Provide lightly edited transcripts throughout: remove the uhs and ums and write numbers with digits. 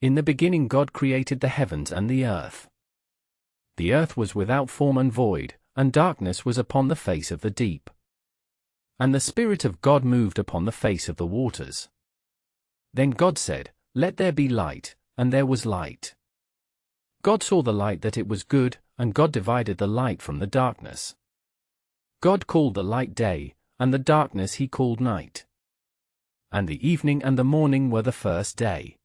In the beginning God created the heavens and the earth. The earth was without form and void, and darkness was upon the face of the deep. And the Spirit of God moved upon the face of the waters. Then God said, "Let there be light," and there was light. God saw the light that it was good, and God divided the light from the darkness. God called the light day, and the darkness he called night. And the evening and the morning were the first day.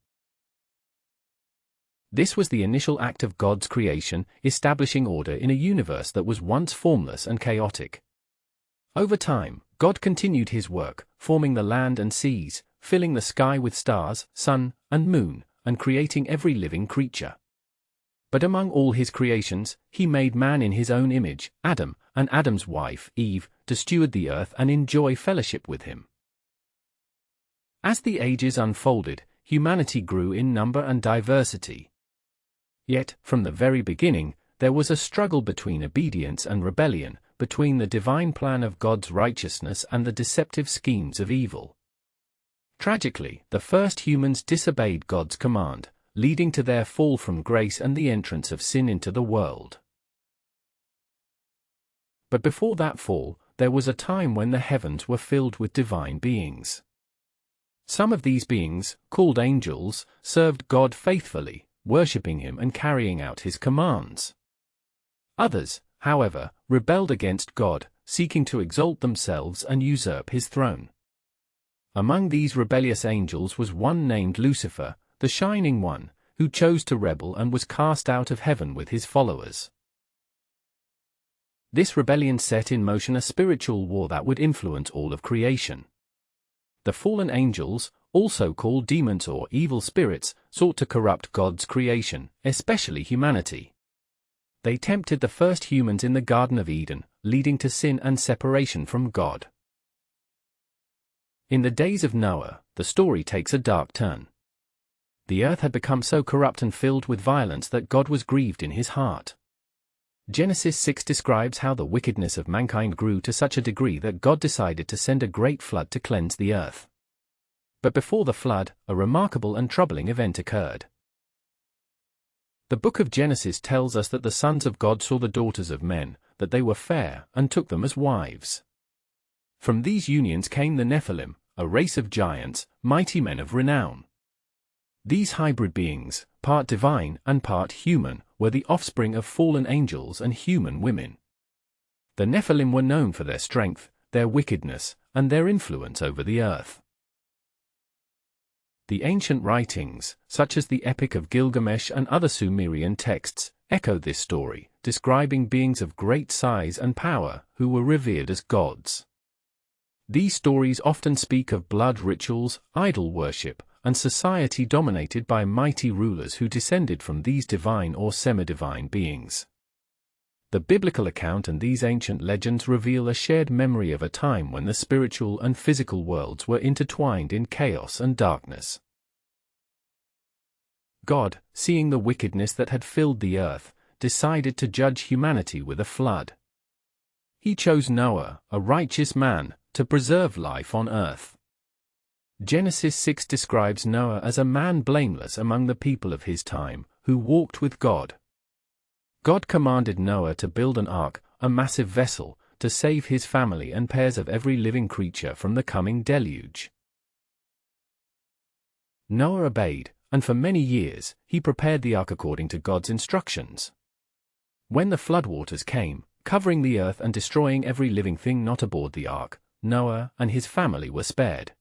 This was the initial act of God's creation, establishing order in a universe that was once formless and chaotic. Over time, God continued his work, forming the land and seas, filling the sky with stars, sun, and moon, and creating every living creature. But among all his creations, he made man in his own image, Adam, and Adam's wife, Eve, to steward the earth and enjoy fellowship with him. As the ages unfolded, humanity grew in number and diversity. Yet, from the very beginning, there was a struggle between obedience and rebellion, between the divine plan of God's righteousness and the deceptive schemes of evil. Tragically, the first humans disobeyed God's command, leading to their fall from grace and the entrance of sin into the world. But before that fall, there was a time when the heavens were filled with divine beings. Some of these beings, called angels, served God faithfully, worshipping him and carrying out his commands. Others, however, rebelled against God, seeking to exalt themselves and usurp his throne. Among these rebellious angels was one named Lucifer, the Shining One, who chose to rebel and was cast out of heaven with his followers. This rebellion set in motion a spiritual war that would influence all of creation. The fallen angels, also called demons or evil spirits, sought to corrupt God's creation, especially humanity. They tempted the first humans in the Garden of Eden, leading to sin and separation from God. In the days of Noah, the story takes a dark turn. The earth had become so corrupt and filled with violence that God was grieved in his heart. Genesis 6 describes how the wickedness of mankind grew to such a degree that God decided to send a great flood to cleanse the earth. But before the flood, a remarkable and troubling event occurred. The book of Genesis tells us that the sons of God saw the daughters of men, that they were fair, and took them as wives. From these unions came the Nephilim, a race of giants, mighty men of renown. These hybrid beings, part divine and part human, were the offspring of fallen angels and human women. The Nephilim were known for their strength, their wickedness, and their influence over the earth. The ancient writings, such as the Epic of Gilgamesh and other Sumerian texts, echo this story, describing beings of great size and power who were revered as gods. These stories often speak of blood rituals, idol worship, and society dominated by mighty rulers who descended from these divine or semi-divine beings. The biblical account and these ancient legends reveal a shared memory of a time when the spiritual and physical worlds were intertwined in chaos and darkness. God, seeing the wickedness that had filled the earth, decided to judge humanity with a flood. He chose Noah, a righteous man, to preserve life on earth. Genesis 6 describes Noah as a man blameless among the people of his time, who walked with God. God commanded Noah to build an ark, a massive vessel, to save his family and pairs of every living creature from the coming deluge. Noah obeyed, and for many years, he prepared the ark according to God's instructions. When the floodwaters came, covering the earth and destroying every living thing not aboard the ark, Noah and his family were spared.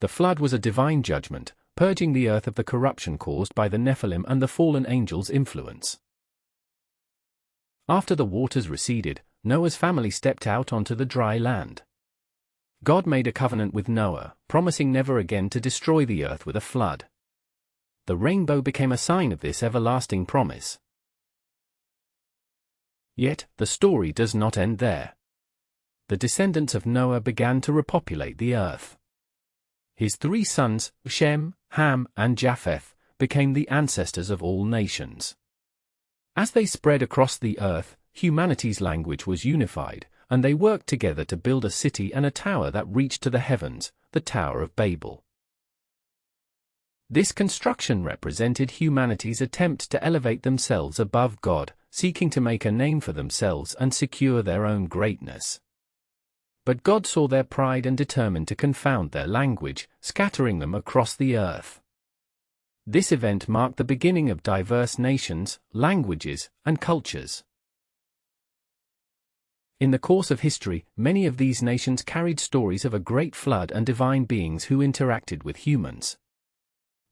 The flood was a divine judgment, purging the earth of the corruption caused by the Nephilim and the fallen angels' influence. After the waters receded, Noah's family stepped out onto the dry land. God made a covenant with Noah, promising never again to destroy the earth with a flood. The rainbow became a sign of this everlasting promise. Yet, the story does not end there. The descendants of Noah began to repopulate the earth. His 3 sons, Shem, Ham, and Japheth, became the ancestors of all nations. As they spread across the earth, humanity's language was unified, and they worked together to build a city and a tower that reached to the heavens, the Tower of Babel. This construction represented humanity's attempt to elevate themselves above God, seeking to make a name for themselves and secure their own greatness. But God saw their pride and determined to confound their language, scattering them across the earth. This event marked the beginning of diverse nations, languages, and cultures. In the course of history, many of these nations carried stories of a great flood and divine beings who interacted with humans.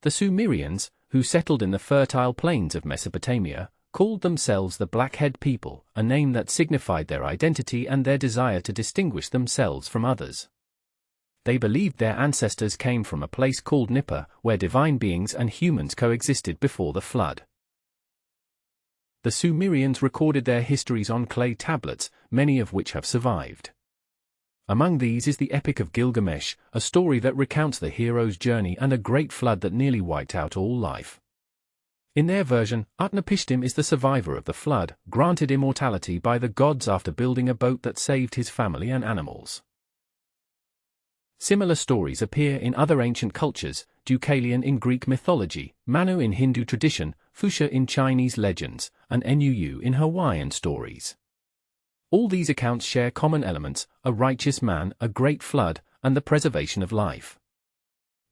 The Sumerians, who settled in the fertile plains of Mesopotamia, called themselves the Blackhead people, a name that signified their identity and their desire to distinguish themselves from others. They believed their ancestors came from a place called Nippur, where divine beings and humans coexisted before the flood. The Sumerians recorded their histories on clay tablets, many of which have survived. Among these is the Epic of Gilgamesh, a story that recounts the hero's journey and a great flood that nearly wiped out all life. In their version, Utnapishtim is the survivor of the flood, granted immortality by the gods after building a boat that saved his family and animals. Similar stories appear in other ancient cultures: Deucalion in Greek mythology, Manu in Hindu tradition, Fuxia in Chinese legends, and Enuu in Hawaiian stories. All these accounts share common elements: a righteous man, a great flood, and the preservation of life.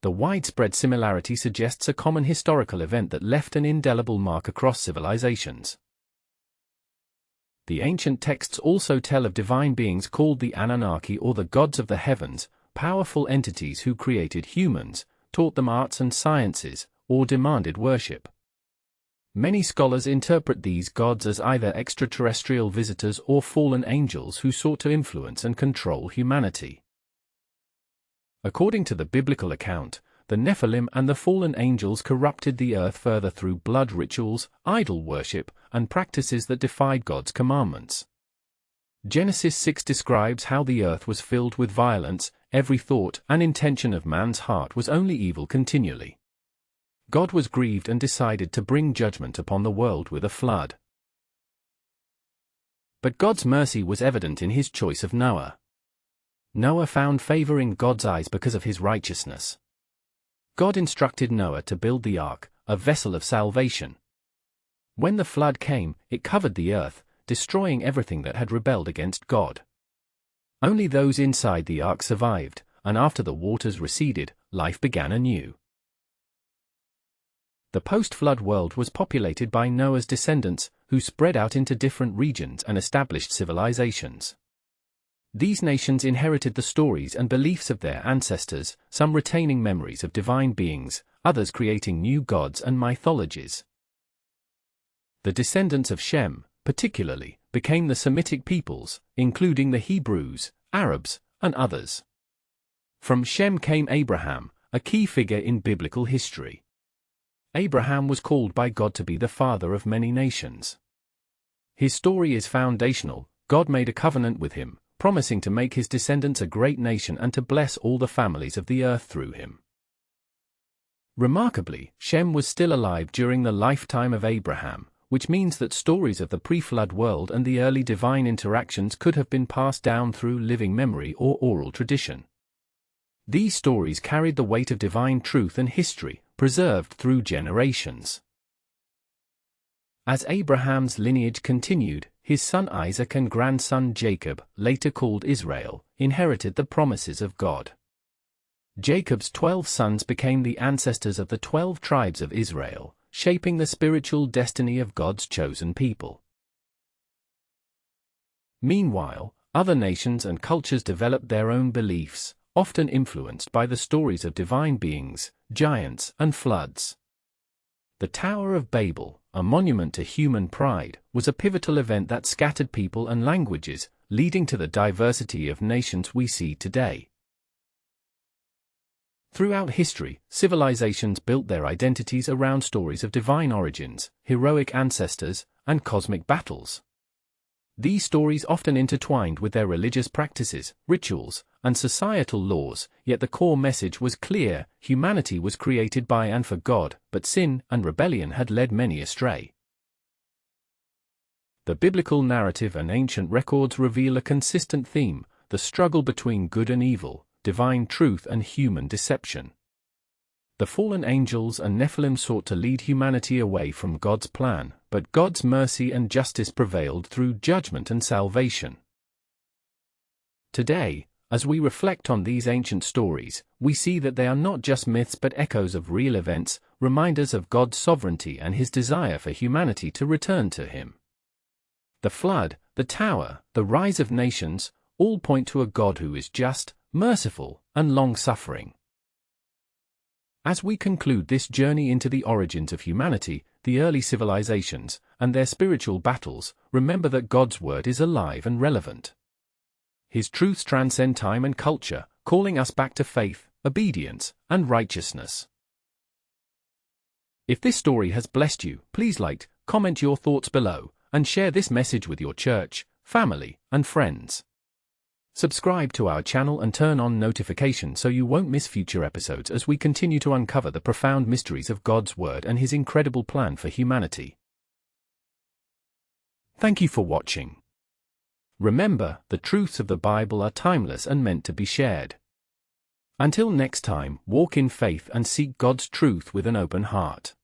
The widespread similarity suggests a common historical event that left an indelible mark across civilizations. The ancient texts also tell of divine beings called the Anunnaki, or the gods of the heavens, powerful entities who created humans, taught them arts and sciences, or demanded worship. Many scholars interpret these gods as either extraterrestrial visitors or fallen angels who sought to influence and control humanity. According to the biblical account, the Nephilim and the fallen angels corrupted the earth further through blood rituals, idol worship, and practices that defied God's commandments. Genesis 6 describes how the earth was filled with violence, every thought and intention of man's heart was only evil continually. God was grieved and decided to bring judgment upon the world with a flood. But God's mercy was evident in his choice of Noah. Noah found favor in God's eyes because of his righteousness. God instructed Noah to build the ark, a vessel of salvation. When the flood came, it covered the earth, destroying everything that had rebelled against God. Only those inside the ark survived, and after the waters receded, life began anew. The post-flood world was populated by Noah's descendants, who spread out into different regions and established civilizations. These nations inherited the stories and beliefs of their ancestors, some retaining memories of divine beings, others creating new gods and mythologies. The descendants of Shem, particularly, became the Semitic peoples, including the Hebrews, Arabs, and others. From Shem came Abraham, a key figure in biblical history. Abraham was called by God to be the father of many nations. His story is foundational. God made a covenant with him, promising to make his descendants a great nation and to bless all the families of the earth through him. Remarkably, Shem was still alive during the lifetime of Abraham, which means that stories of the pre-flood world and the early divine interactions could have been passed down through living memory or oral tradition. These stories carried the weight of divine truth and history, preserved through generations. As Abraham's lineage continued, his son Isaac and grandson Jacob, later called Israel, inherited the promises of God. Jacob's 12 sons became the ancestors of the 12 tribes of Israel, shaping the spiritual destiny of God's chosen people. Meanwhile, other nations and cultures developed their own beliefs, often influenced by the stories of divine beings, giants, and floods. The Tower of Babel, a monument to human pride, was a pivotal event that scattered people and languages, leading to the diversity of nations we see today. Throughout history, civilizations built their identities around stories of divine origins, heroic ancestors, and cosmic battles. These stories often intertwined with their religious practices, rituals, and societal laws, yet the core message was clear: humanity was created by and for God, but sin and rebellion had led many astray. The biblical narrative and ancient records reveal a consistent theme: the struggle between good and evil, divine truth and human deception. The fallen angels and Nephilim sought to lead humanity away from God's plan, but God's mercy and justice prevailed through judgment and salvation. Today, as we reflect on these ancient stories, we see that they are not just myths but echoes of real events, reminders of God's sovereignty and His desire for humanity to return to Him. The flood, the tower, the rise of nations, all point to a God who is just, merciful, and long-suffering. As we conclude this journey into the origins of humanity, the early civilizations, and their spiritual battles, remember that God's word is alive and relevant. His truths transcend time and culture, calling us back to faith, obedience, and righteousness. If this story has blessed you, please like, comment your thoughts below, and share this message with your church, family, and friends. Subscribe to our channel and turn on notifications so you won't miss future episodes as we continue to uncover the profound mysteries of God's Word and His incredible plan for humanity. Thank you for watching. Remember, the truths of the Bible are timeless and meant to be shared. Until next time, walk in faith and seek God's truth with an open heart.